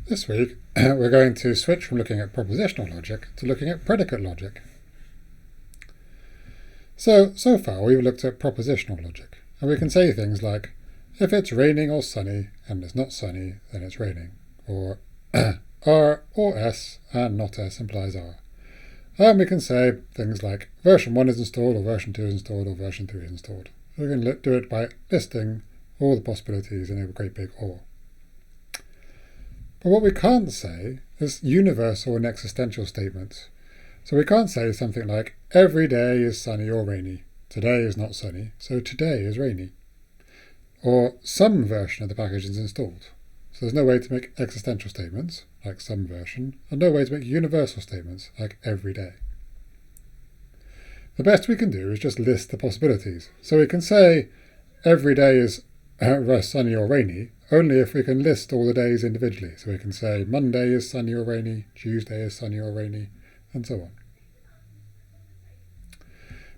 This week, we're going to switch from looking at propositional logic to looking at predicate logic. So far we've looked at propositional logic, and we can say things like, if it's raining or sunny and it's not sunny, then it's raining, or R or S and not S implies R. And we can say things like version 1 is installed, or version 2 is installed, or version 3 is installed. We can do it by listing all the possibilities in a great big OR. But what we can't say is universal and existential statements. So we can't say something like, every day is sunny or rainy. Today is not sunny, so today is rainy. Or some version of the package is installed. So there's no way to make existential statements, like some version, and no way to make universal statements, like every day. The best we can do is just list the possibilities. So we can say, every day is sunny or rainy, only if we can list all the days individually. So we can say Monday is sunny or rainy, Tuesday is sunny or rainy, and so on.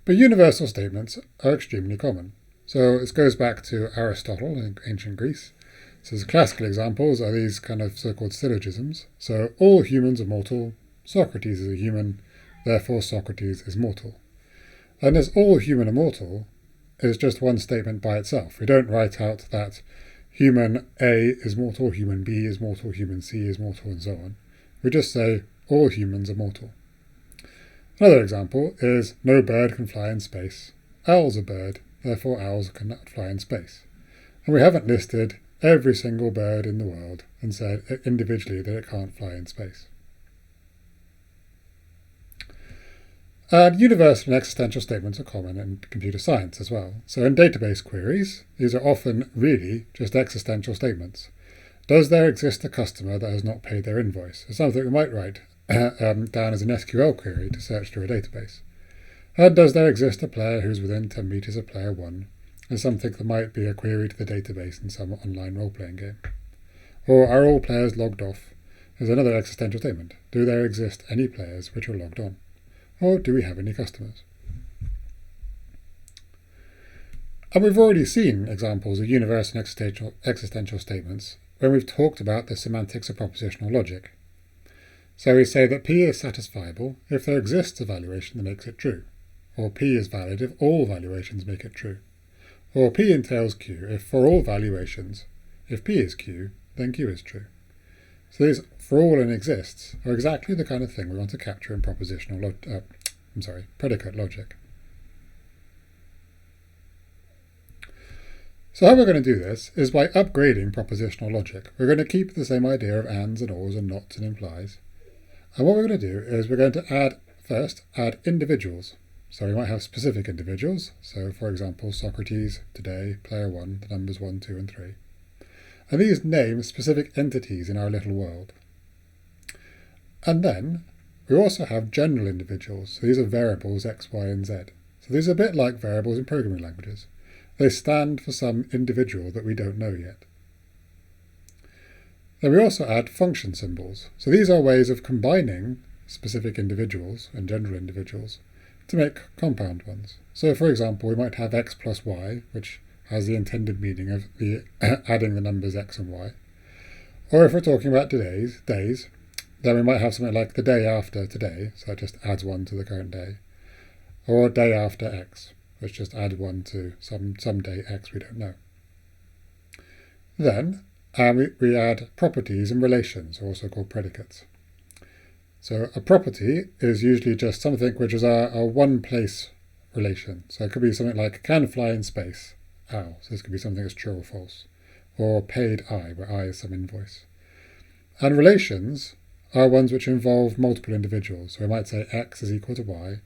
But universal statements are extremely common. So this goes back to Aristotle in ancient Greece. So the classical examples are these kind of so-called syllogisms. So all humans are mortal, Socrates is a human, therefore Socrates is mortal. And as all human are mortal is just one statement by itself. We don't write out that human A is mortal, human B is mortal, human C is mortal, and so on. We just say all humans are mortal. Another example is no bird can fly in space. Owl's a bird, therefore owls cannot fly in space. And we haven't listed every single bird in the world and said individually that it can't fly in space. And universal and existential statements are common in computer science as well. So in database queries, these are often really just existential statements. Does there exist a customer that has not paid their invoice? It's something we might write down as an SQL query to search through a database. And does there exist a player who's within 10 meters of player 1? Is something that might be a query to the database in some online role-playing game. Or are all players logged off? Is another existential statement. Do there exist any players which are logged on? Or do we have any customers? And we've already seen examples of universal and existential statements when we've talked about the semantics of propositional logic. So we say that P is satisfiable if there exists a valuation that makes it true, or P is valid if all valuations make it true, or P entails Q if for all valuations, if P is Q, then Q is true. So these for all and exists are exactly the kind of thing we want to capture in predicate logic. So how we're going to do this is by upgrading propositional logic. We're going to keep the same idea of ands and ors and nots and implies. And what we're going to do is we're going to add individuals. So we might have specific individuals. So for example, Socrates, today, player 1, the numbers 1, 2, and 3. And these name specific entities in our little world. And then we also have general individuals. So these are variables x, y, and z. So these are a bit like variables in programming languages. They stand for some individual that we don't know yet. Then we also add function symbols. So these are ways of combining specific individuals and general individuals to make compound ones. So for example, we might have x plus y, which has the intended meaning of adding the numbers x and y. Or if we're talking about days, then we might have something like the day after today, so that just adds 1 to the current day. Or day after x, which just adds 1 to some day x we don't know. Then we add properties and relations, also called predicates. So a property is usually just something which is a one-place relation. So it could be something like can fly in space, ow. So this could be something that's true or false. Or paid I, where I is some invoice. And relations are ones which involve multiple individuals. So we might say x is equal to y,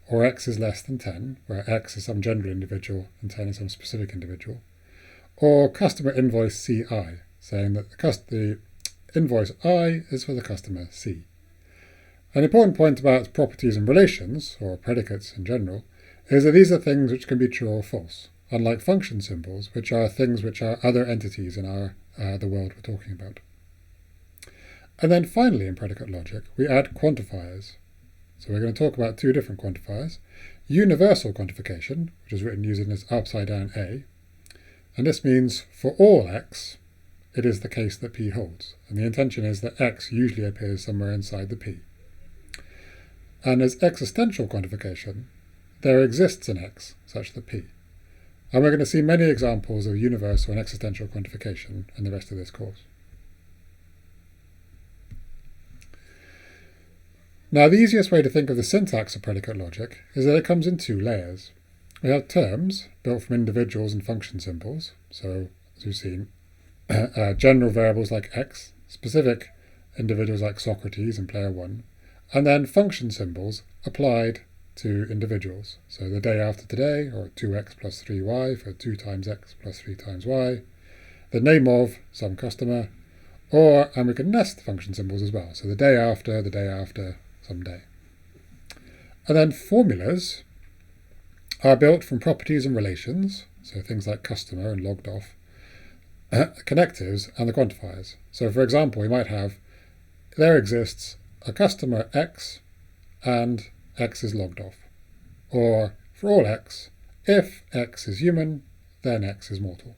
or x is less than 10, where x is some general individual and 10 is some specific individual. Or customer invoice CI, saying that the invoice I is for the customer C. An important point about properties and relations, or predicates in general, is that these are things which can be true or false, unlike function symbols, which are things which are other entities in the world we're talking about. And then finally in predicate logic, we add quantifiers. So we're going to talk about two different quantifiers. Universal quantification, which is written using this upside down A. And this means for all x, it is the case that P holds. And the intention is that X usually appears somewhere inside the P. And as existential quantification, there exists an X such that P. And we're going to see many examples of universal and existential quantification in the rest of this course. Now, the easiest way to think of the syntax of predicate logic is that it comes in two layers. We have terms built from individuals and function symbols, so as we've seen, general variables like x, specific individuals like Socrates and player 1, and then function symbols applied to individuals. So the day after today, or 2x plus 3y for 2 times x plus 3 times y, the name of some customer, and we can nest function symbols as well. So the day after, some day. And then formulas are built from properties and relations, so things like customer and logged off, connectives and the quantifiers. So for example, we might have, there exists a customer x and x is logged off. Or for all x, if x is human, then x is mortal.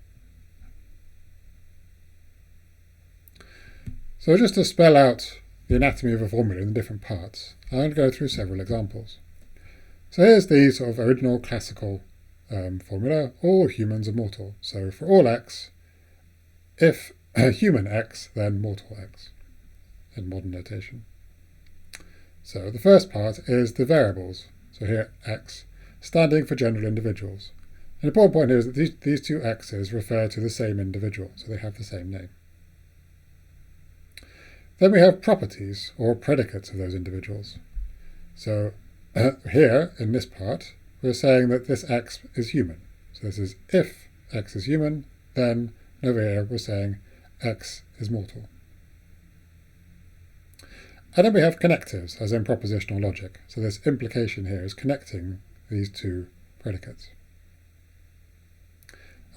So just to spell out the anatomy of a formula in the different parts, I'm going to go through several examples. So here's the sort of original classical formula, all humans are mortal. So for all x, if human x, then mortal x, in modern notation. So the first part is the variables. So here x, standing for general individuals. An important point here is that these two x's refer to the same individual, so they have the same name. Then we have properties, or predicates of those individuals. So here, in this part, we're saying that this x is human. So this is if x is human, then over here we're saying x is mortal. And then we have connectives, as in propositional logic. So this implication here is connecting these two predicates.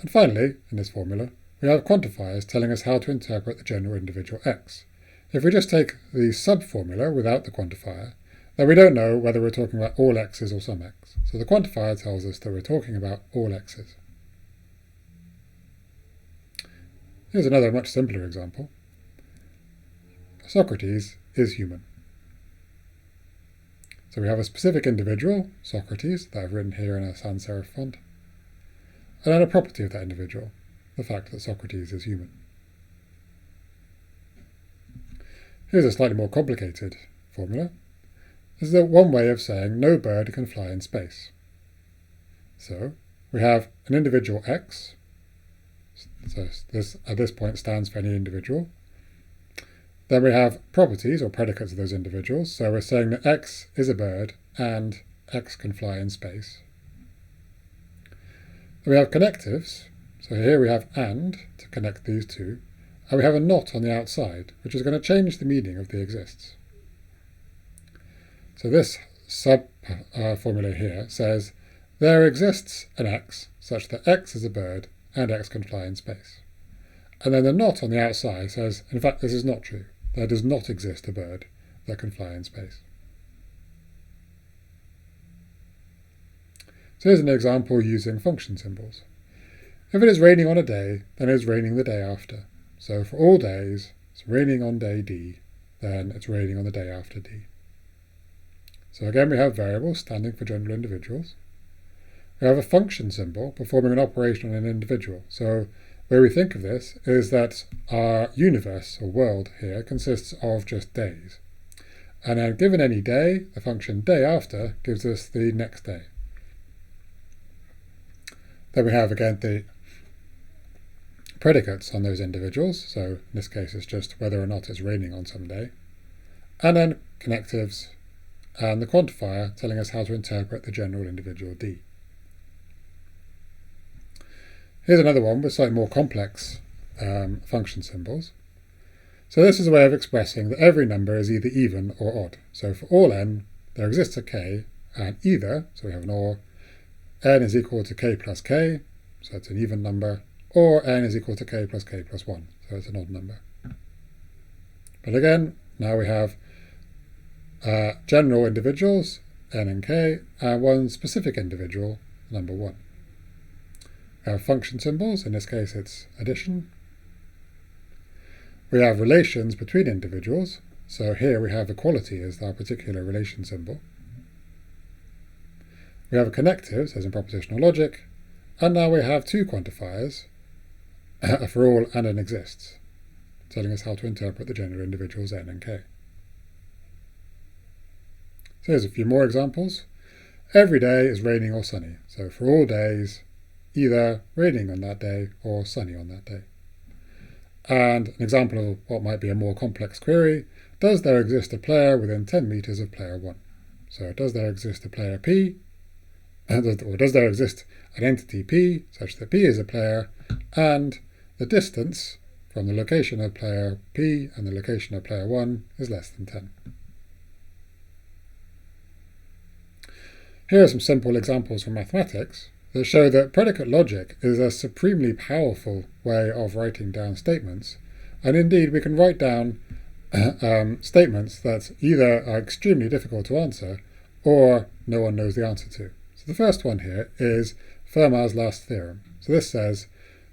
And finally, in this formula, we have quantifiers telling us how to interpret the general individual x. If we just take the sub-formula without the quantifier, then we don't know whether we're talking about all x's or some x. So the quantifier tells us that we're talking about all x's. Here's another much simpler example. Socrates is human. So we have a specific individual, Socrates, that I've written here in a sans serif font, and then a property of that individual, the fact that Socrates is human. Here's a slightly more complicated formula. This is one way of saying no bird can fly in space. So we have an individual x, so this at this point stands for any individual. Then we have properties or predicates of those individuals, so we're saying that x is a bird and x can fly in space. Then we have connectives, so here we have and to connect these two, and we have a not on the outside, which is going to change the meaning of the exists. So this sub-formula here says, there exists an x such that x is a bird and x can fly in space. And then the not on the outside says, in fact, this is not true. There does not exist a bird that can fly in space. So here's an example using function symbols. If it is raining on a day, then it is raining the day after. So for all days, it's raining on day D, then it's raining on the day after D. So again, we have variables standing for general individuals. We have a function symbol performing an operation on an individual. So the way we think of this is that our universe, or world here, consists of just days. And then given any day, the function day after gives us the next day. Then we have, again, the predicates on those individuals. So in this case, it's just whether or not it's raining on some day. And then connectives and the quantifier telling us how to interpret the general individual D. Here's another one with slightly more complex function symbols. So this is a way of expressing that every number is either even or odd. So for all n, there exists a k, and either, so we have an or, n is equal to k plus k, so it's an even number, or n is equal to k plus 1, so it's an odd number. But again, now we have general individuals, n and k, and one specific individual, number 1. We have function symbols, in this case it's addition. We have relations between individuals, so here we have equality as our particular relation symbol. We have connectives, as in propositional logic, and now we have two quantifiers, for all and n exists, telling us how to interpret the general individuals n and k. So here's a few more examples. Every day is raining or sunny, so for all days, either raining on that day or sunny on that day. And an example of what might be a more complex query, does there exist a player within 10 meters of player 1? So does there exist a player P, or does there exist an entity P such that P is a player, and the distance from the location of player P and the location of player 1 is less than 10. Here are some simple examples from mathematics that show that predicate logic is a supremely powerful way of writing down statements, and indeed we can write down statements that either are extremely difficult to answer or no one knows the answer to. So the first one here is Fermat's last theorem. So this says,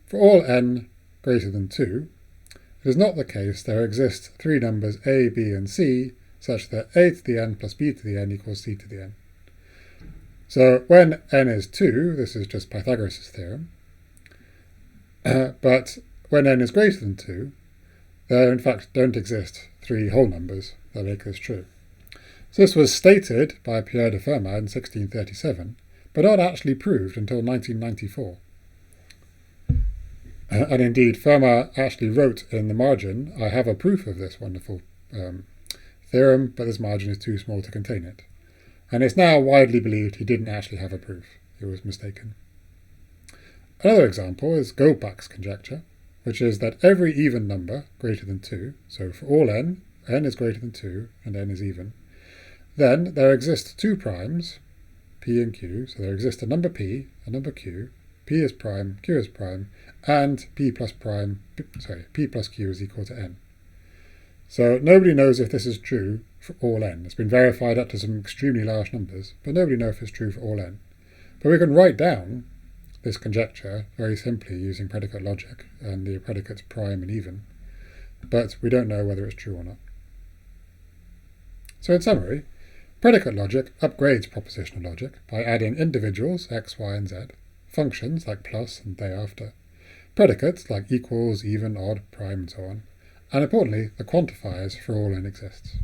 for all n greater than 2, it is not the case there exist three numbers a, b, and c such that a to the n plus b to the n equals c to the n. So when n is 2, this is just Pythagoras' theorem, but when n is greater than 2, there in fact don't exist three whole numbers that make this true. So this was stated by Pierre de Fermat in 1637, but not actually proved until 1994. And indeed, Fermat actually wrote in the margin, I have a proof of this wonderful theorem, but this margin is too small to contain it. And it's now widely believed he didn't actually have a proof. He was mistaken. Another example is Goldbach's conjecture, which is that every even number greater than 2, so for all n is greater than 2 and n is even, then there exist two primes, p and q, so there exists a number p, a number q, p is prime, q is prime, and p plus q is equal to n. So nobody knows if this is true for all n. It's been verified up to some extremely large numbers, but nobody knows if it's true for all n. But we can write down this conjecture very simply using predicate logic and the predicates prime and even, but we don't know whether it's true or not. So in summary, predicate logic upgrades propositional logic by adding individuals x, y, and z, functions like plus and day after, predicates like equals, even, odd, prime, and so on, and importantly, the quantifiers for all n exists.